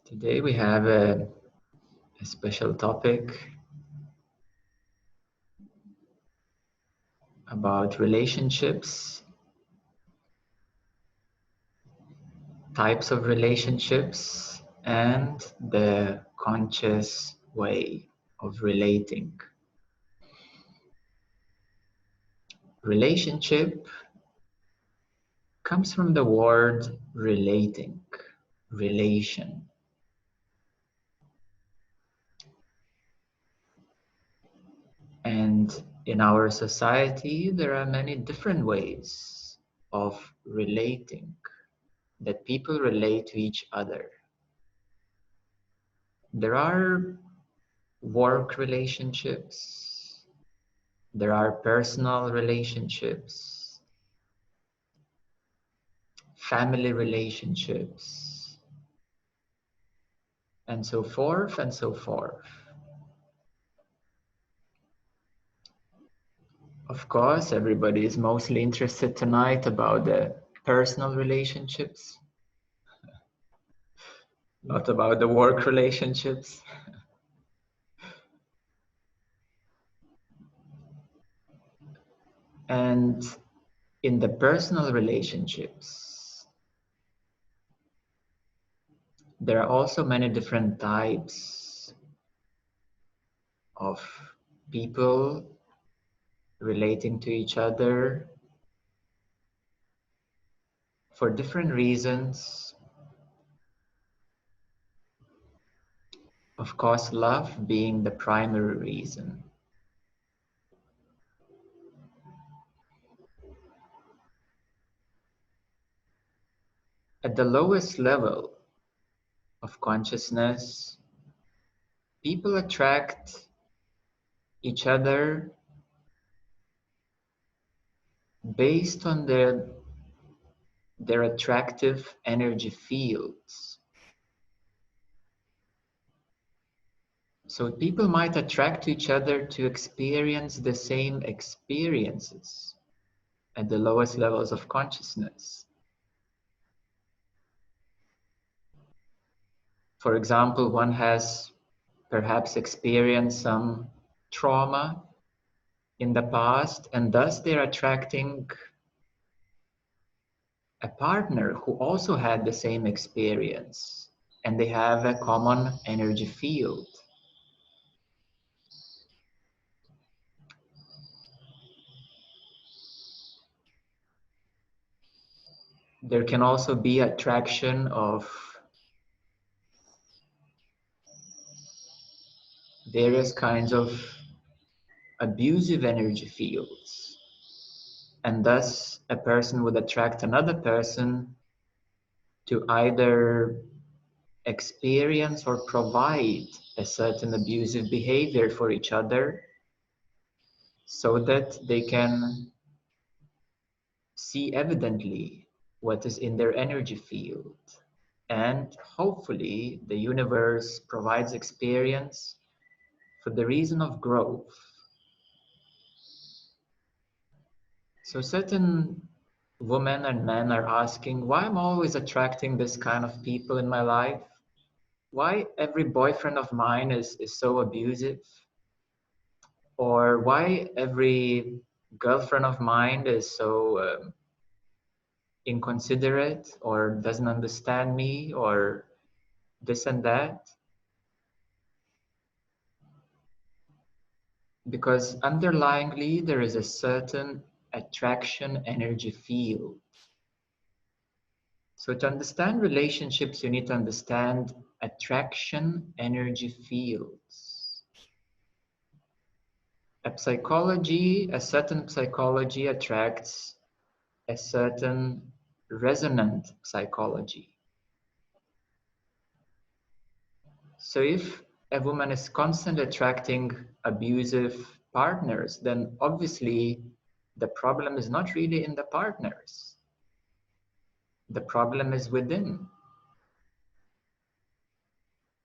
Today we have a special topic about relationships, types of relationships, and the conscious way of relating. Relationship comes from the word relating, relation. And in our society, there are many different ways of relating, that people relate to each other. There are work relationships, there are personal relationships, family relationships, and so forth and so forth. Of course, everybody is mostly interested tonight about the personal relationships, not about the work relationships. And in the personal relationships, there are also many different types of people relating to each other for different reasons. Of course, love being the primary reason. At the lowest level of consciousness, people attract each other based on their attractive energy fields. So people might attract each other to experience the same experiences at the lowest levels of consciousness. For example, one has perhaps experienced some trauma in the past, and thus they're attracting a partner who also had the same experience, and they have a common energy field. There can also be attraction of various kinds of abusive energy fields, and thus a person would attract another person to either experience or provide a certain abusive behavior for each other so that they can see evidently what is in their energy field. And hopefully the universe provides experience for the reason of growth. So certain women and men are asking, why am I always attracting this kind of people in my life? Why every boyfriend of mine is so abusive? Or why every girlfriend of mine is so inconsiderate or doesn't understand me or this and that? Because underlyingly there is a certain attraction energy field. So to understand relationships, you need to understand attraction energy fields. A certain psychology attracts a certain resonant psychology. So if a woman is constantly attracting abusive partners, then obviously the problem is not really in the partners. The problem is within.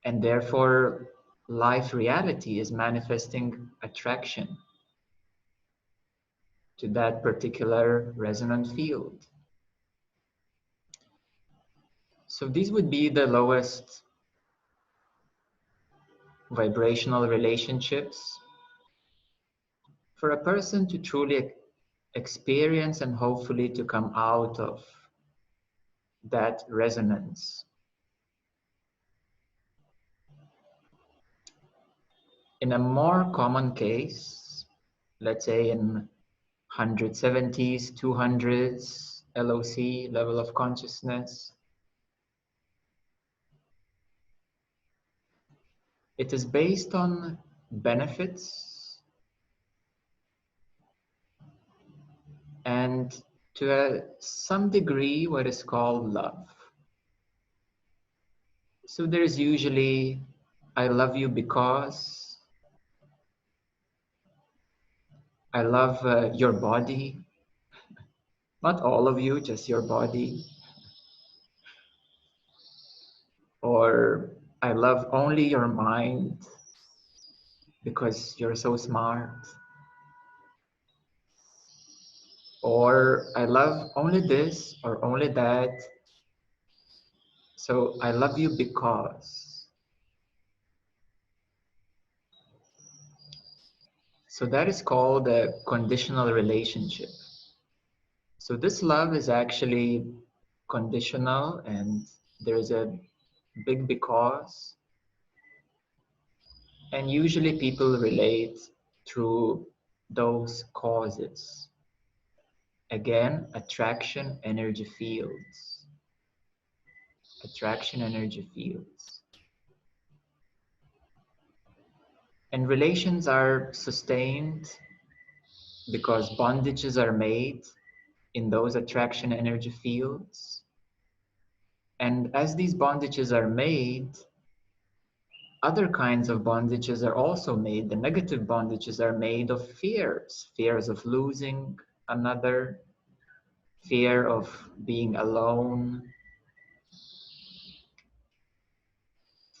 And therefore, life reality is manifesting attraction to that particular resonant field. So these would be the lowest vibrational relationships. For a person to truly experience and hopefully to come out of that resonance. In a more common case, let's say in 170s, 200s, LOC, level of consciousness, it is based on benefits and to some degree what is called love. So there is usually, I love you because I love your body, not all of you, just your body. Or I love only your mind because you're so smart. Or I love only this or only that. So I love you because. So that is called a conditional relationship. So this love is actually conditional and there is a big because. And usually people relate through those causes. Again, attraction energy fields. Attraction energy fields. And relations are sustained because bondages are made in those attraction energy fields. And as these bondages are made, other kinds of bondages are also made. The negative bondages are made of fears, fears of losing another, fear of being alone,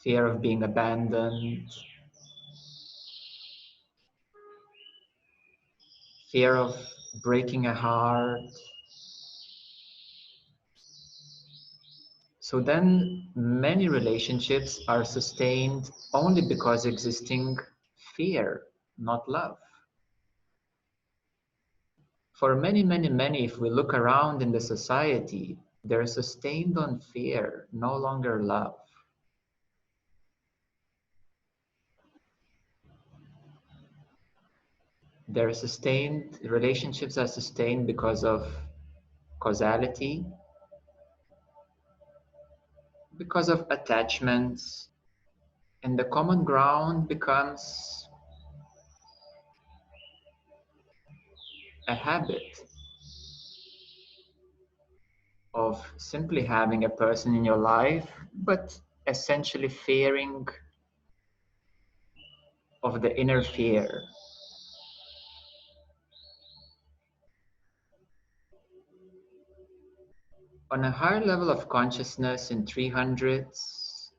fear of being abandoned, fear of breaking a heart. So then many relationships are sustained only because existing fear, not love. For many, many, many, if we look around in the society, they're sustained on fear, no longer love. They're sustained, relationships are sustained because of causality, because of attachments, and the common ground becomes a habit of simply having a person in your life, but essentially fearing of the inner fear. On a higher level of consciousness in 300s,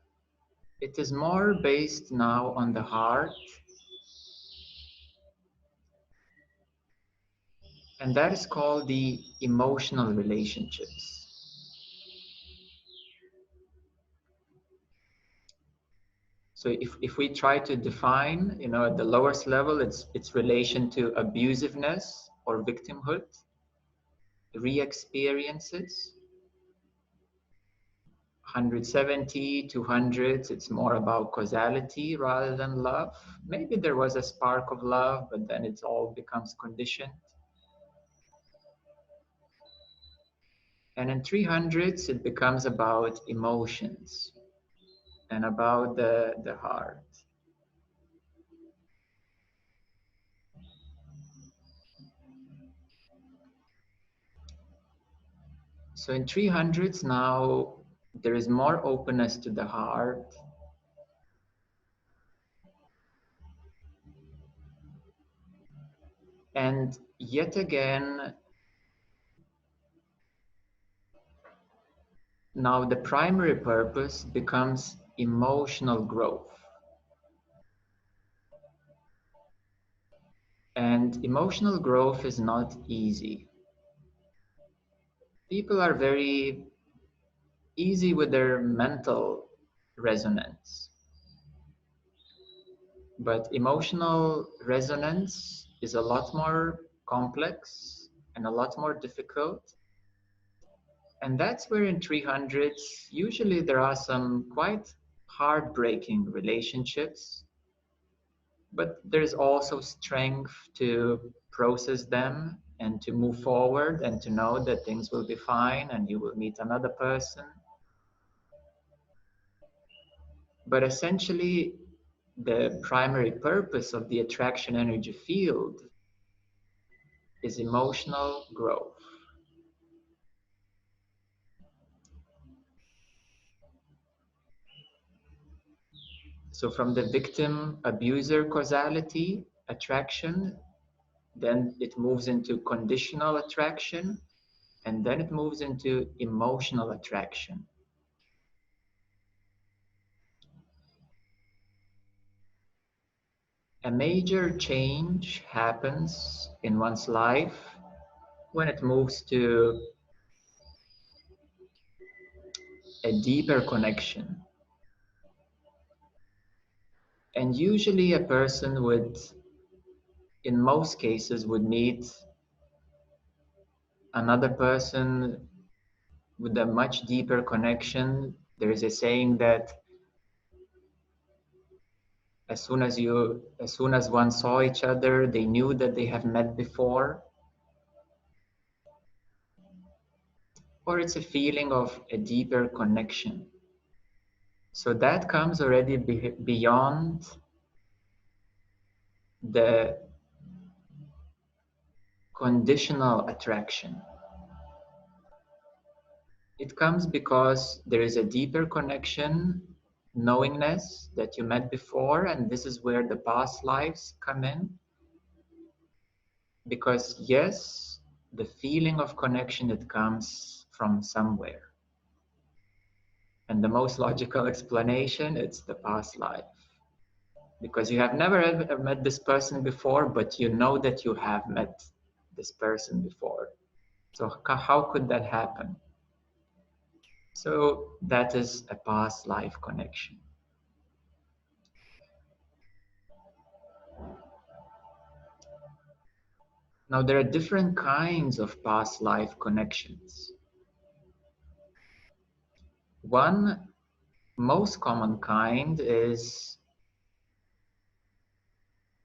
it is more based now on the heart, and that is called the emotional relationships. So if we try to define, at the lowest level, it's relation to abusiveness or victimhood, re-experiences. 170, 200s, it's more about causality rather than love. Maybe there was a spark of love, but then it all becomes conditioned. And in 300s, it becomes about emotions and about the heart. So in 300s now, there is more openness to the heart. And yet again, now the primary purpose becomes emotional growth. And emotional growth is not easy. People are very easy with their mental resonance. But emotional resonance is a lot more complex and a lot more difficult. And that's where in 300s, usually there are some quite heartbreaking relationships, but there's also strength to process them and to move forward and to know that things will be fine and you will meet another person. But essentially, the primary purpose of the attraction energy field is emotional growth. So from the victim abuser causality attraction, then it moves into conditional attraction, and then it moves into emotional attraction. A major change happens in one's life when it moves to a deeper connection. And usually a person would, in most cases, would meet another person with a much deeper connection. There is a saying that as soon as one saw each other, they knew that they have met before. Or it's a feeling of a deeper connection. So that comes already beyond the conditional attraction. It comes because there is a deeper connection, knowingness that you met before, and this is where the past lives come in. Because yes, the feeling of connection, it comes from somewhere. And the most logical explanation, it's the past life. Because you have never ever met this person before, but you know that you have met this person before. So how could that happen? So that is a past life connection. Now there are different kinds of past life connections. One most common kind is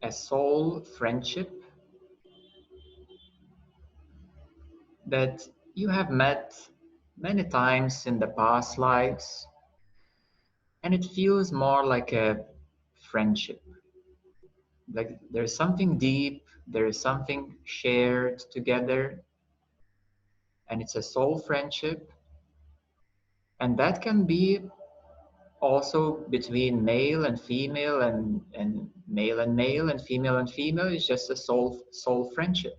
a soul friendship that you have met many times in the past lives, and it feels more like a friendship. Like there's something deep, there is something shared together, and it's a soul friendship. And that can be also between male and female, and male and male, and female is just a soul friendship.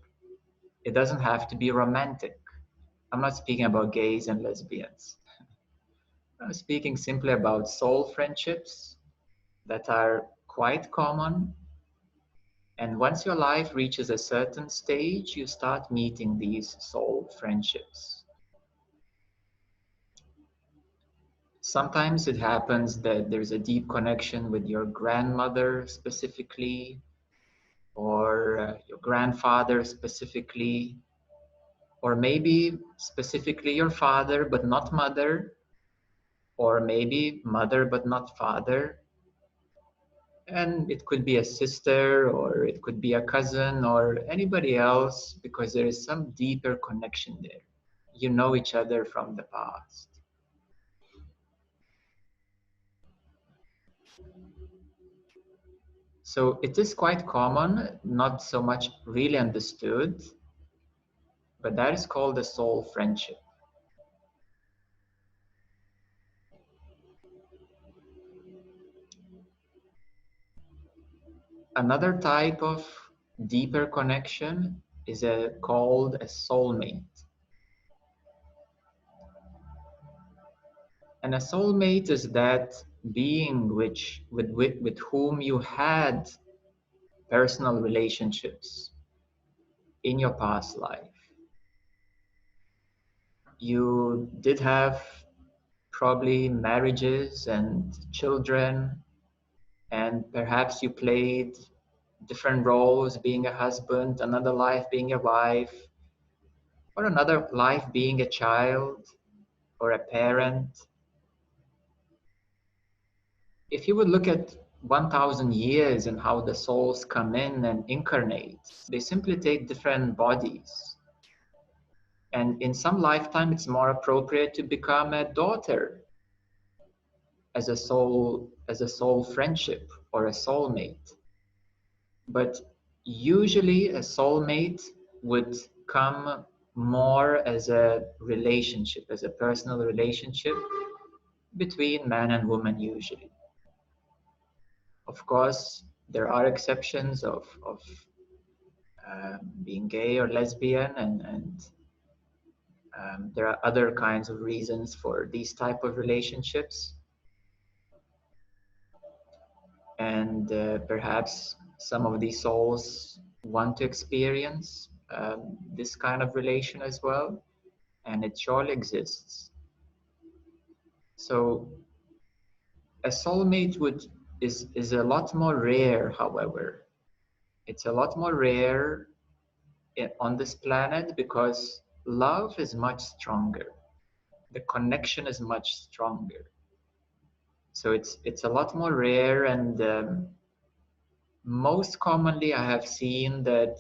It doesn't have to be romantic. I'm not speaking about gays and lesbians. I'm speaking simply about soul friendships that are quite common. And once your life reaches a certain stage, you start meeting these soul friendships. Sometimes it happens that there's a deep connection with your grandmother specifically, or your grandfather specifically, or maybe specifically your father but not mother, or maybe mother but not father. And it could be a sister, or it could be a cousin, or anybody else, because there is some deeper connection there. You know each other from the past. So it is quite common, not so much really understood, but that is called a soul friendship. Another type of deeper connection is called a soulmate. And a soulmate is that being with whom you had personal relationships in your past life. You did have probably marriages and children, and perhaps you played different roles, being a husband, another life being a wife, or another life being a child or a parent. If you would look at 1,000 years and how the souls come in and incarnate, they simply take different bodies. And in some lifetime, it's more appropriate to become a daughter as a soul friendship or a soulmate. But usually a soulmate would come more as a relationship, as a personal relationship between man and woman usually. Of course, there are exceptions of being gay or lesbian, and there are other kinds of reasons for these type of relationships. And perhaps some of these souls want to experience this kind of relation as well, and it surely exists. So a soulmate is a lot more rare, however. It's a lot more rare on this planet because love is much stronger. The connection is much stronger. So it's a lot more rare, and most commonly I have seen that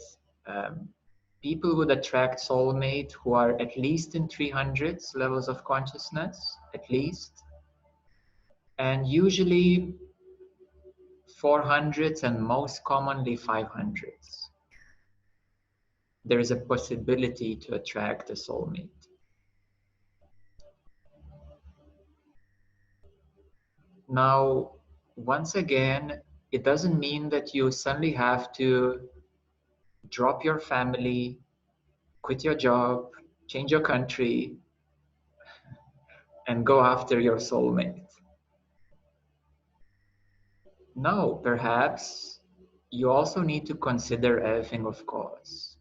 people would attract soulmate who are at least in 300s levels of consciousness, at least, and usually 400s and most commonly 500s. There is a possibility to attract a soulmate. Now, once again, it doesn't mean that you suddenly have to drop your family, quit your job, change your country, and go after your soulmate. No, perhaps you also need to consider everything, of course.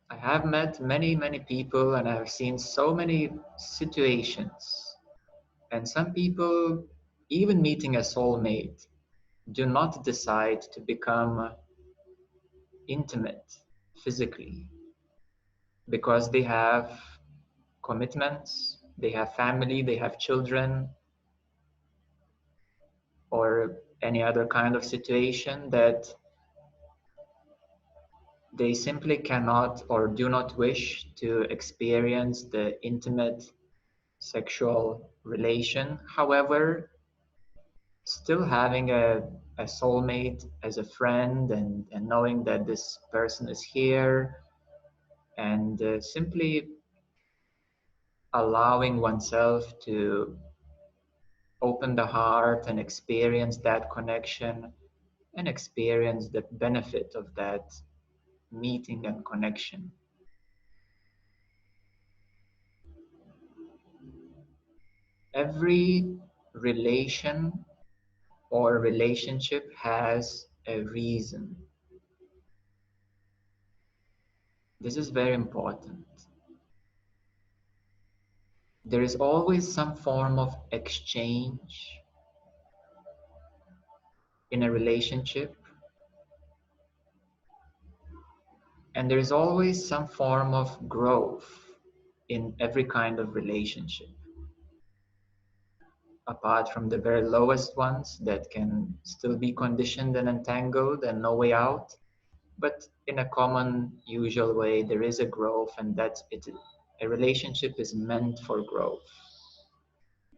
I have met many, many people, and I have seen so many situations. And some people, even meeting a soulmate, do not decide to become intimate physically because they have commitments, they have family, they have children, or any other kind of situation that they simply cannot or do not wish to experience the intimate sexual relation. However, still having a soulmate as a friend, and knowing that this person is here, and simply allowing oneself to open the heart and experience that connection and experience the benefit of that meeting and connection. Every relation or relationship has a reason. This is very important. There is always some form of exchange in a relationship, and there is always some form of growth in every kind of relationship, apart from the very lowest ones that can still be conditioned and entangled and no way out. But in a common, usual way, there is a growth, and that's it. A relationship is meant for growth.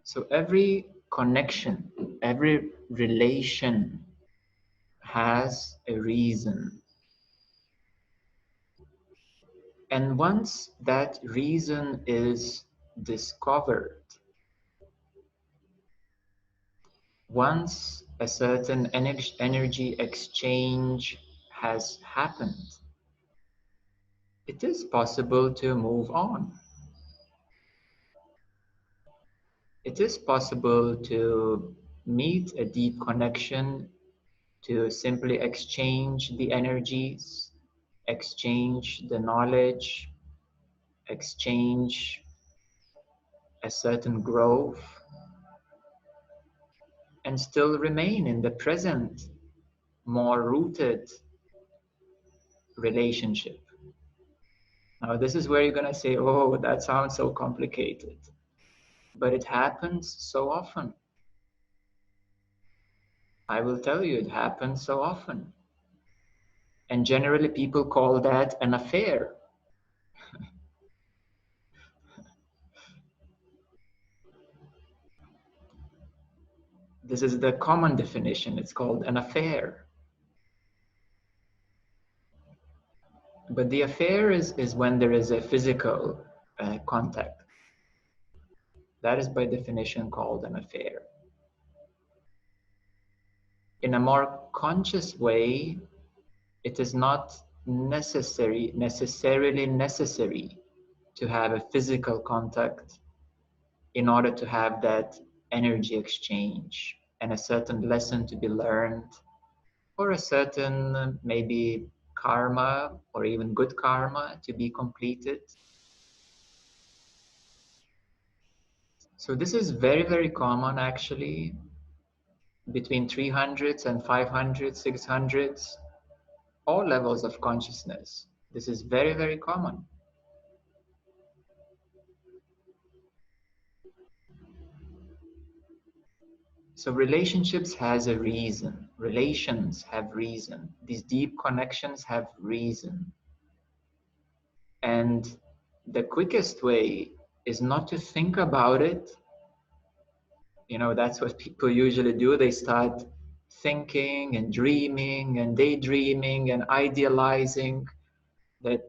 So every connection, every relation has a reason. And once that reason is discovered, once a certain energy exchange has happened, it is possible to move on. It is possible to meet a deep connection, to simply exchange the energies, exchange the knowledge, exchange a certain growth. and still remain in the present, more rooted relationship. Now, this is where you're going to say, oh, that sounds so complicated. But it happens so often. I will tell you, it happens so often. And generally, people call that an affair. This is the common definition. It's called an affair. But the affair is when there is a physical contact. That is by definition called an affair. In a more conscious way, it is not necessarily necessary to have a physical contact in order to have that energy exchange and a certain lesson to be learned, or a certain maybe karma or even good karma to be completed. So this is very, very common actually, between 300s and 500s, 600s, all levels of consciousness. This is very, very common. So relationships has a reason. Relations have reason. These deep connections have reason. And the quickest way is not to think about it. You know, that's what people usually do. They start thinking and dreaming and daydreaming and idealizing that,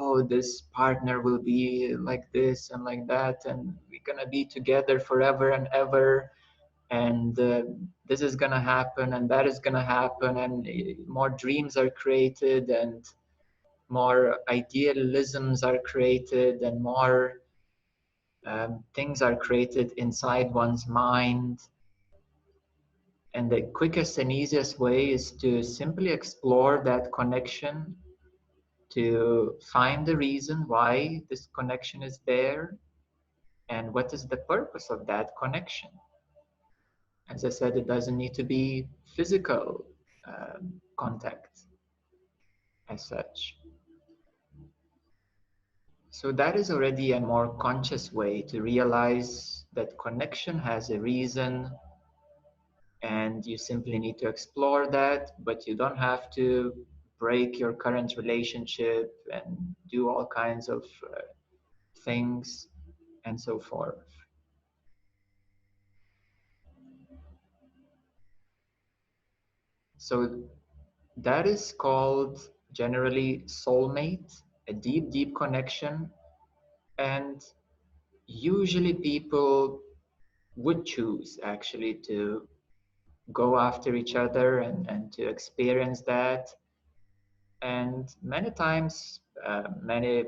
oh, this partner will be like this and like that, and we're gonna be together forever and ever, and this is gonna happen and that is gonna happen, and more dreams are created and more idealisms are created and more things are created inside one's mind. And the quickest and easiest way is to simply explore that connection, to find the reason why this connection is there and what is the purpose of that connection. As I said, it doesn't need to be physical contact as such. So that is already a more conscious way to realize that connection has a reason, and you simply need to explore that, but you don't have to break your current relationship and do all kinds of things and so forth. So that is called generally soulmate, a deep, deep connection. And usually people would choose actually to go after each other and to experience that. And many times, many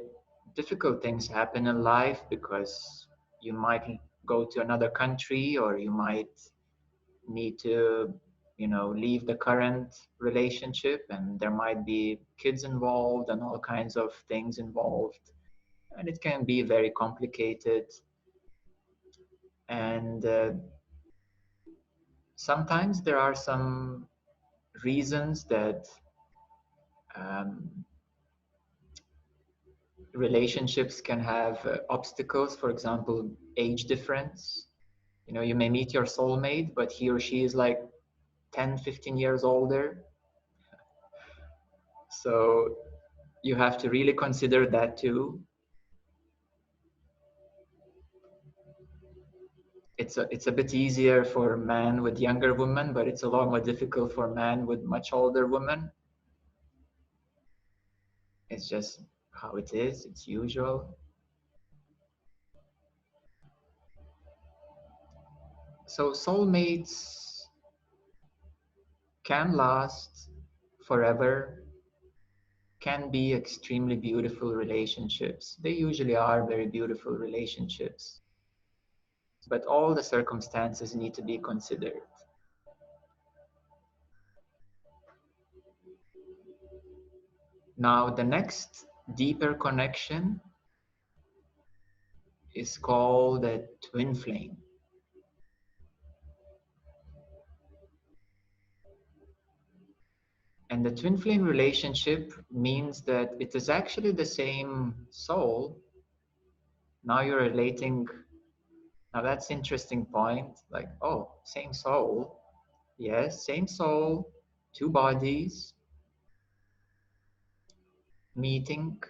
difficult things happen in life because you might go to another country, or you might need to, leave the current relationship, and there might be kids involved and all kinds of things involved. And it can be very complicated. And sometimes there are some reasons that relationships can have obstacles. For example, age difference. You may meet your soulmate, but he or she is like 10, 15 years older. So you have to really consider that too. It's a bit easier for a man with younger women, but it's a lot more difficult for a man with much older women. It's just how it is. It's usual. So soulmates can last forever, can be extremely beautiful relationships. They usually are very beautiful relationships. But all the circumstances need to be considered. Now, the next deeper connection is called a twin flame. And the twin flame relationship means that it is actually the same soul. Now you're relating. Now that's interesting point. Like, oh, same soul. Yes, same soul, two bodies meeting.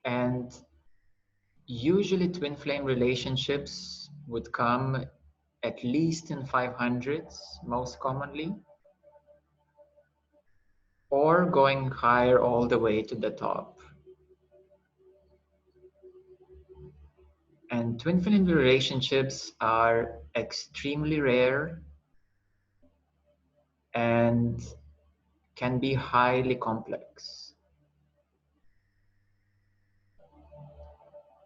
And usually twin flame relationships would come at least in 500s, most commonly, or going higher all the way to the top. And twin flame relationships are extremely rare and can be highly complex.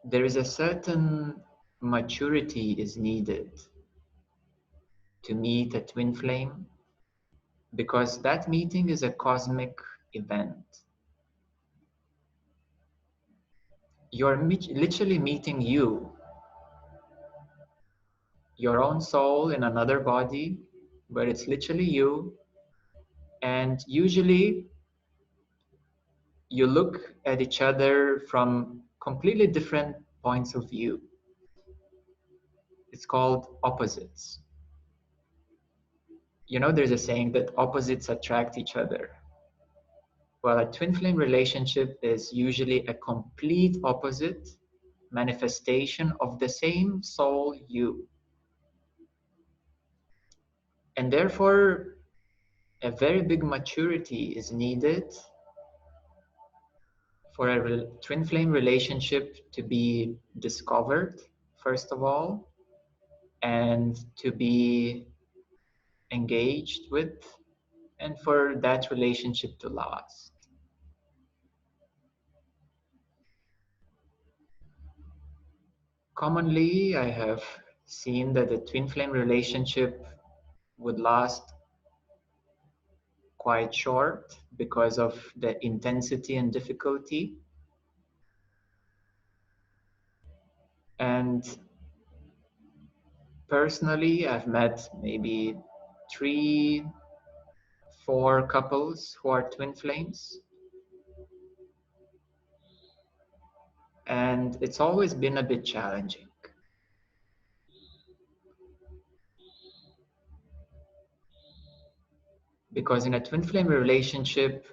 There is a certain maturity is needed to meet a twin flame because that meeting is a cosmic event. You're literally meeting you, your own soul in another body, but it's literally you. And usually you look at each other from completely different points of view. It's called opposites. You know, there's a saying that opposites attract each other. Well, a twin flame relationship is usually a complete opposite manifestation of the same soul you. And therefore, a very big maturity is needed for a twin flame relationship to be discovered, first of all, and to be engaged with, and for that relationship to last. Commonly, I have seen that the twin flame relationship would last quite short because of the intensity and difficulty. And personally, I've met maybe 3, 4 couples who are twin flames. And it's always been a bit challenging. Because in a twin flame relationship,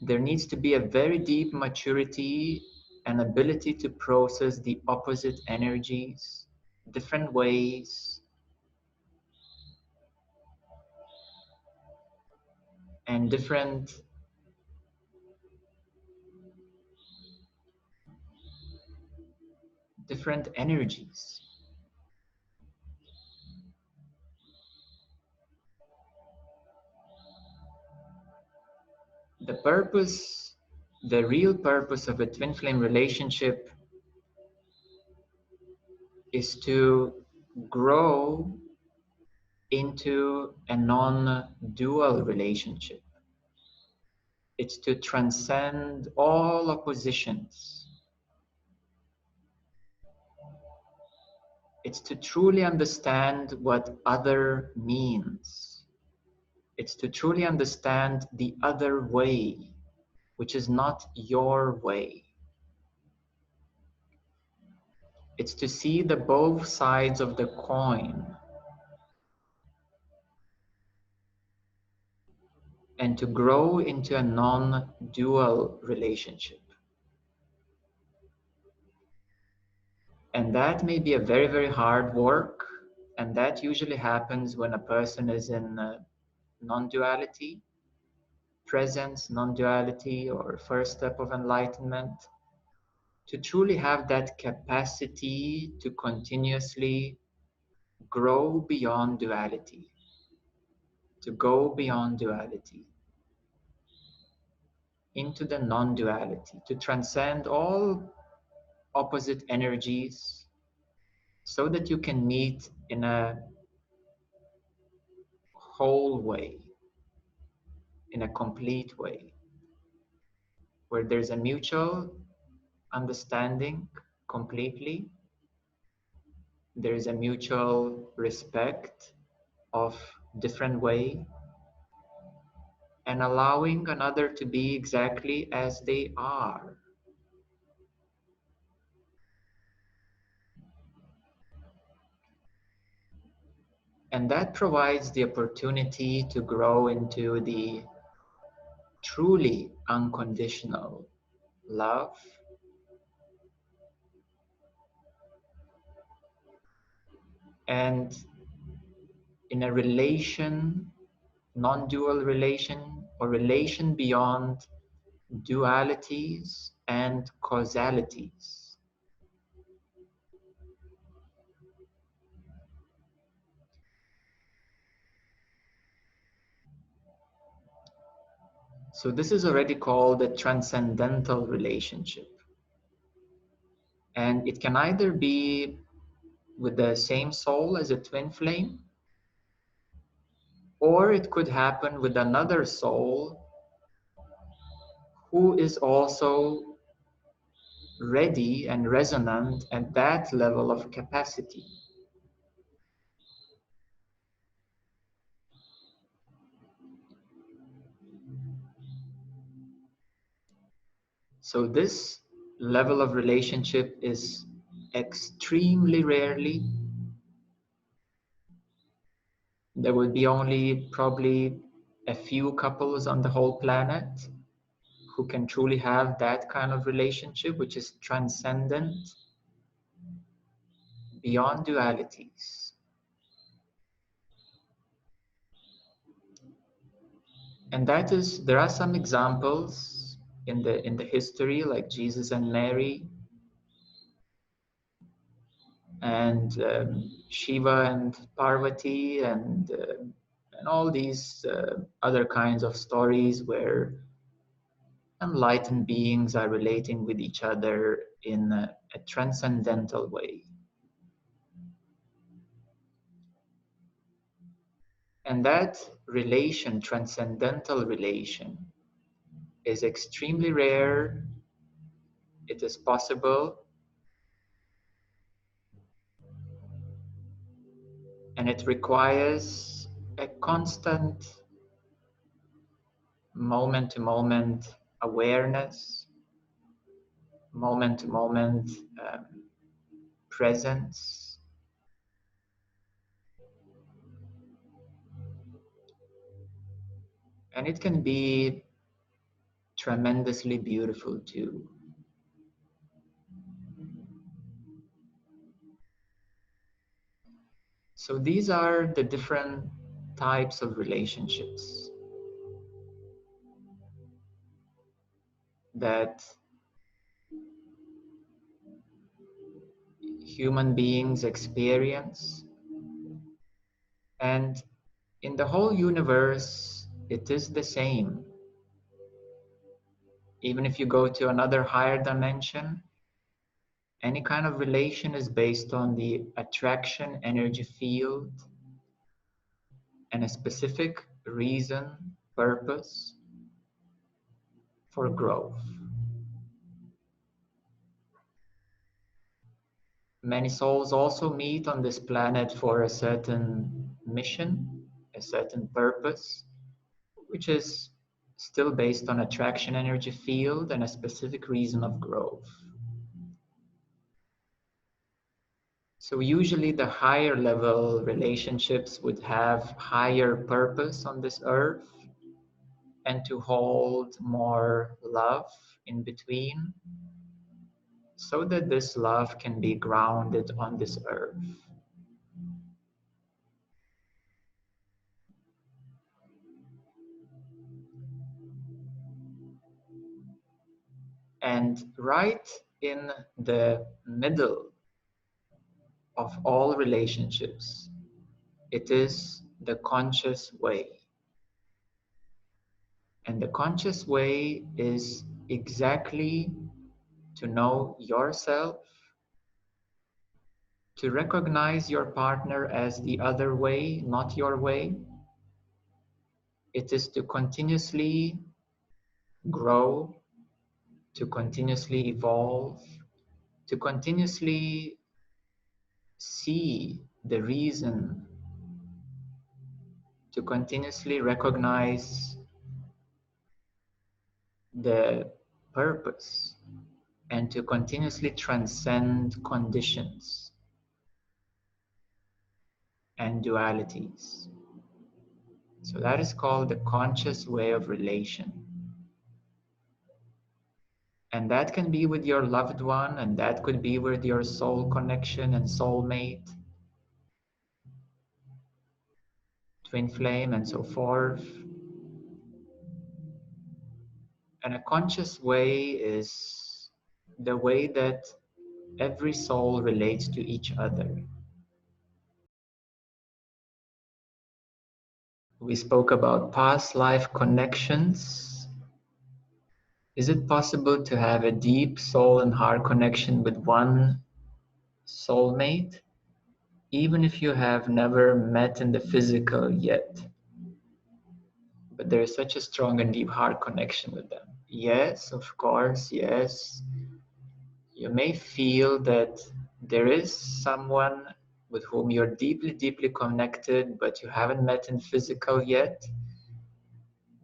there needs to be a very deep maturity and ability to process the opposite energies, different ways, and different energies. The purpose, the real purpose of a twin flame relationship is to grow into a non-dual relationship. It's to transcend all oppositions. It's to truly understand what other means. It's to truly understand the other way, which is not your way. It's to see the both sides of the coin and to grow into a non-dual relationship. And that may be a very, very hard work. And that usually happens when a person is in non-duality, presence, non-duality, or first step of enlightenment. To truly have that capacity to continuously grow beyond duality, to go beyond duality into the non-duality, to transcend all opposite energies so that you can meet in a whole way, in a complete way, where there's a mutual understanding completely, there is a mutual respect of different way, and allowing another to be exactly as they are. And that provides the opportunity to grow into the truly unconditional love and in a relation, non-dual relation or relation beyond dualities and causalities. So this is already called a transcendental relationship. And it can either be with the same soul as a twin flame, or it could happen with another soul who is also ready and resonant at that level of capacity. So this level of relationship is extremely rarely. There will be only probably a few couples on the whole planet who can truly have that kind of relationship, which is transcendent beyond dualities. And that is, there are some examples in the history, like Jesus and Mary, and Shiva and Parvati, and all these other kinds of stories where enlightened beings are relating with each other in a transcendental way. And that relation, transcendental relation, is extremely rare. It is possible, and it requires a constant moment to moment awareness, moment to moment presence. And it can be tremendously beautiful too. So these are the different types of relationships that human beings experience. And in the whole universe, it is the same. Even if you go to another higher dimension, any kind of relation is based on the attraction energy field and a specific reason, purpose for growth. Many souls also meet on this planet for a certain mission, a certain purpose, which is still based on attraction energy field and a specific reason of growth. So usually the higher level relationships would have higher purpose on this earth and to hold more love in between so that this love can be grounded on this earth. And right in the middle of all relationships, it is the conscious way. And the conscious way is exactly to know yourself, to recognize your partner as the other way, not your way. It is to continuously grow, to continuously evolve, to continuously see the reason, to continuously recognize the purpose and to continuously transcend conditions and dualities. So that is called the conscious way of relation. And that can be with your loved one, and that could be with your soul connection and soulmate, twin flame, and so forth. And a conscious way is the way that every soul relates to each other. We spoke about past life connections. Is it possible to have a deep soul and heart connection with one soulmate, even if you have never met in the physical yet? But there is such a strong and deep heart connection with them. Yes, of course, yes. You may feel that there is someone with whom you're deeply, deeply connected, but you haven't met in physical yet.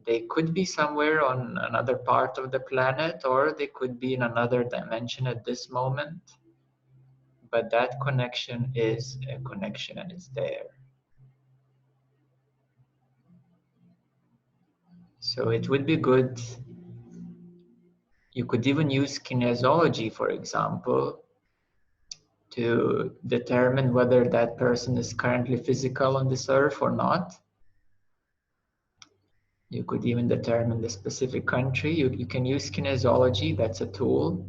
They could be somewhere on another part of the planet, or they could be in another dimension at this moment. But that connection is a connection and it's there. So it would be good. You could even use kinesiology, for example, to determine whether that person is currently physical on this earth or not. You could even determine the specific country. You can use kinesiology, that's a tool.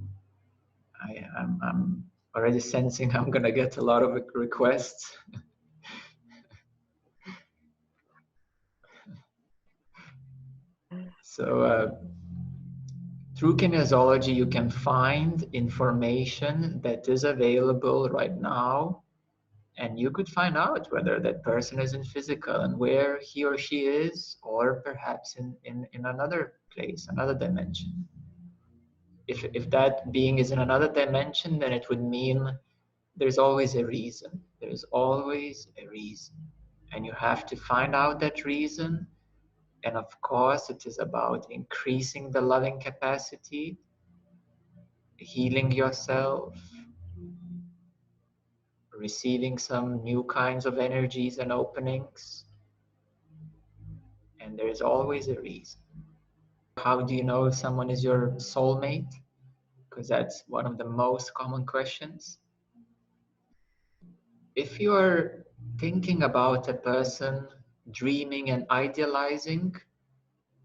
I'm already sensing I'm gonna get a lot of requests. So through kinesiology, you can find information that is available right now, and you could find out whether that person is in physical and where he or she is, or perhaps in another place, another dimension. If that being is in another dimension, then it would mean there's always a reason. There's always a reason. And you have to find out that reason. And of course, it is about increasing the loving capacity, healing yourself, receiving some new kinds of energies and openings. And there's always a reason. How do you know if someone is your soulmate? Because that's one of the most common questions. If you're thinking about a person, dreaming and idealizing,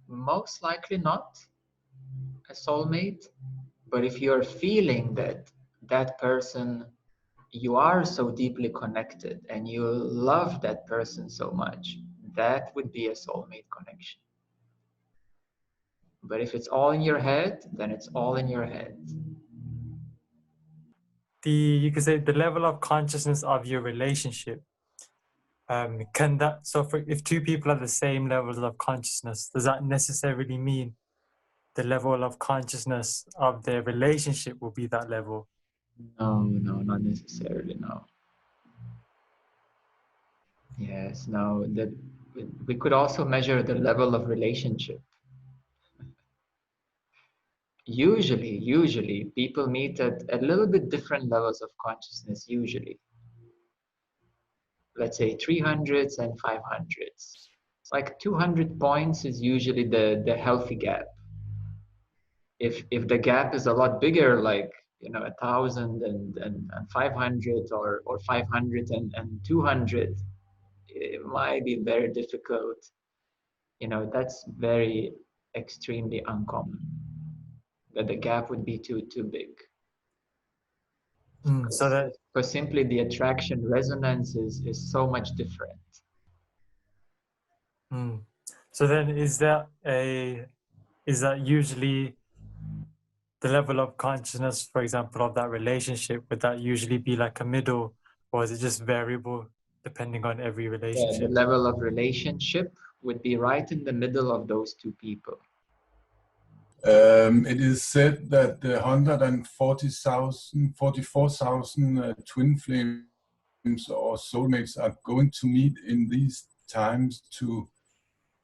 most likely not a soulmate. But if you're feeling that that person, you are so deeply connected and you love that person so much, that would be a soulmate connection. But if it's all in your head, then it's all in your head. You could say the level of consciousness of your relationship, can that, so if two people have the same levels of consciousness, does that necessarily mean the level of consciousness of their relationship will be that level? No, not necessarily, no. Yes, no, that we could also measure the level of relationship. Usually people meet at a little bit different levels of consciousness, usually. Let's say 300s and 500s. Like 200 points is usually the healthy gap. If the gap is a lot bigger, like 1,000 and 500 or 500 and 200, it might be very difficult. That's very extremely uncommon. That the gap would be too big. So that, Because simply the attraction resonance is so much different. so then is that usually the level of consciousness, for example, of that relationship? Would that usually be like a middle, or is it just variable depending on every relationship? The level of relationship would be right in the middle of those two people. It is said that 44,000 twin flames or soulmates are going to meet in these times to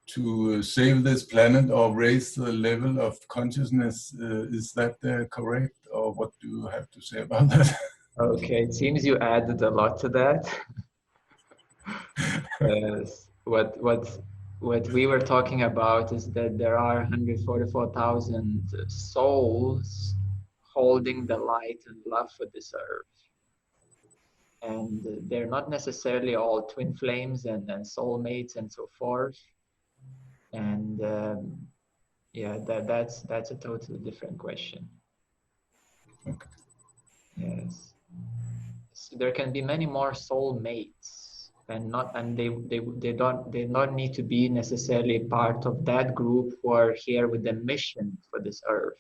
to save this planet or raise the level of consciousness. Is that correct, or what do you have to say about that? Okay, it seems you added a lot to that. Yes. What we were talking about is that there are 144,000 souls holding the light and love for this earth. And they're not necessarily all twin flames and soulmates and so forth. And yeah, that's a totally different question. Okay. Yes. So there can be many more soulmates, and they don't need to be necessarily part of that group who are here with a mission for this earth.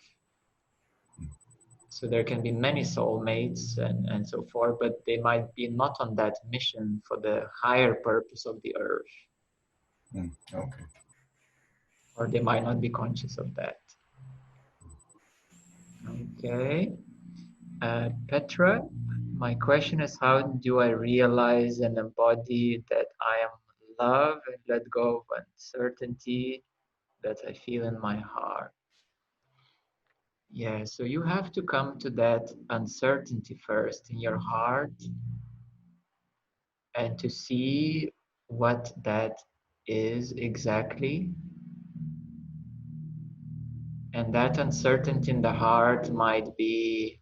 So there can be many soulmates and so forth, but they might be not on that mission for the higher purpose of the earth. Okay. Or they might not be conscious of that. Okay. Petra, my question is, how do I realize and embody that I am love and let go of uncertainty that I feel in my heart? Yeah, so you have to come to that uncertainty first in your heart and to see what that is exactly. And that uncertainty in the heart might be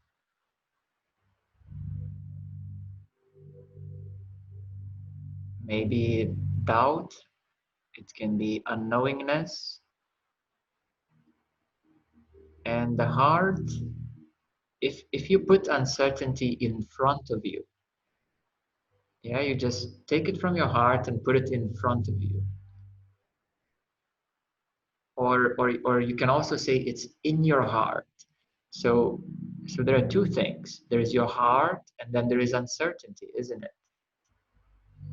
maybe doubt, it can be unknowingness. And the heart, if you put uncertainty in front of you, yeah, you just take it from your heart and put it in front of you. Or you can also say it's in your heart. So there are two things. There is your heart and then there is uncertainty, isn't it?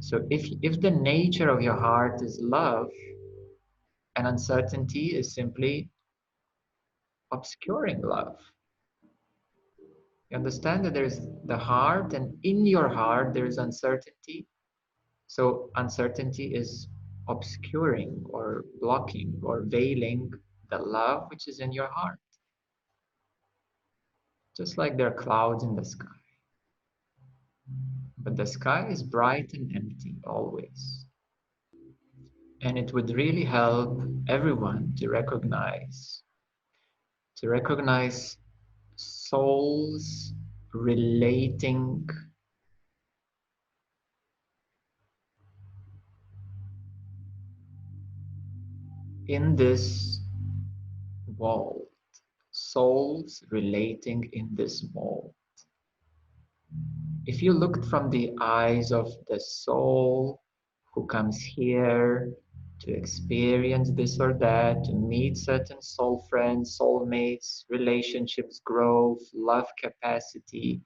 So if the nature of your heart is love, and uncertainty is simply obscuring love. You understand that there's the heart, and in your heart there is uncertainty. So uncertainty is obscuring or blocking or veiling the love which is in your heart. Just like there are clouds in the sky. But the sky is bright and empty always. And it would really help everyone to recognize souls relating in this wall, souls relating in this wall. If you looked from the eyes of the soul who comes here to experience this or that, to meet certain soul friends, soulmates, relationships, growth, love capacity,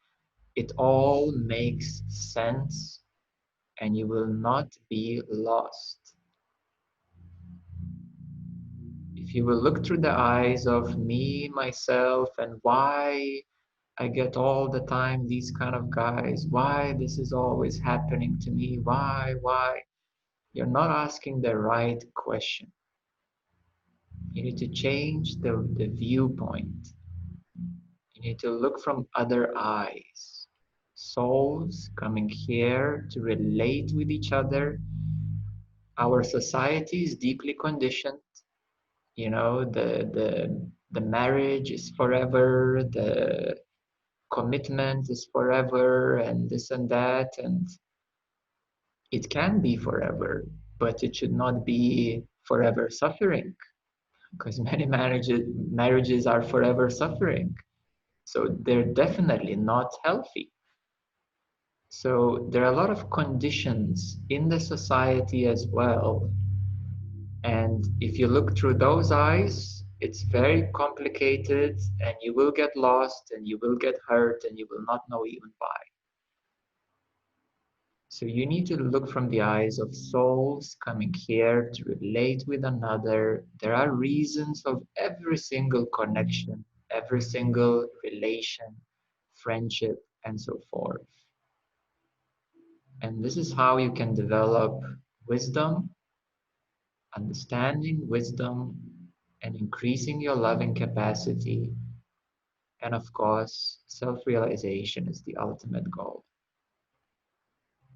it all makes sense and you will not be lost. If you will look through the eyes of me, myself, and why I get all the time these kind of guys, why this is always happening to me, why, you're not asking the right question. You need to change the viewpoint. You need to look from other eyes. Souls coming here to relate with each other. Our society is deeply conditioned. You know, the marriage is forever, the commitment is forever, and this and that, and it can be forever, but it should not be forever suffering, because many marriages are forever suffering. So they're definitely not healthy. So there are a lot of conditions in the society as well. And if you look through those eyes, it's very complicated and you will get lost and you will get hurt and you will not know even why. So you need to look from the eyes of souls coming here to relate with another. There are reasons of every single connection, every single relation, friendship, and so forth. And this is how you can develop wisdom understanding, wisdom, and increasing your loving capacity. And of course, self-realization is the ultimate goal.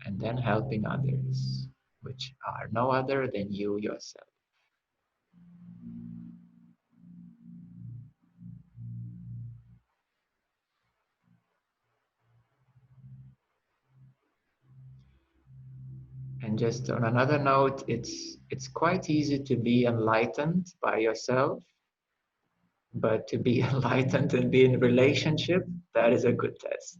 And then helping others, which are no other than you yourself. And just on another note, it's quite easy to be enlightened by yourself, but to be enlightened and be in a relationship, that is a good test.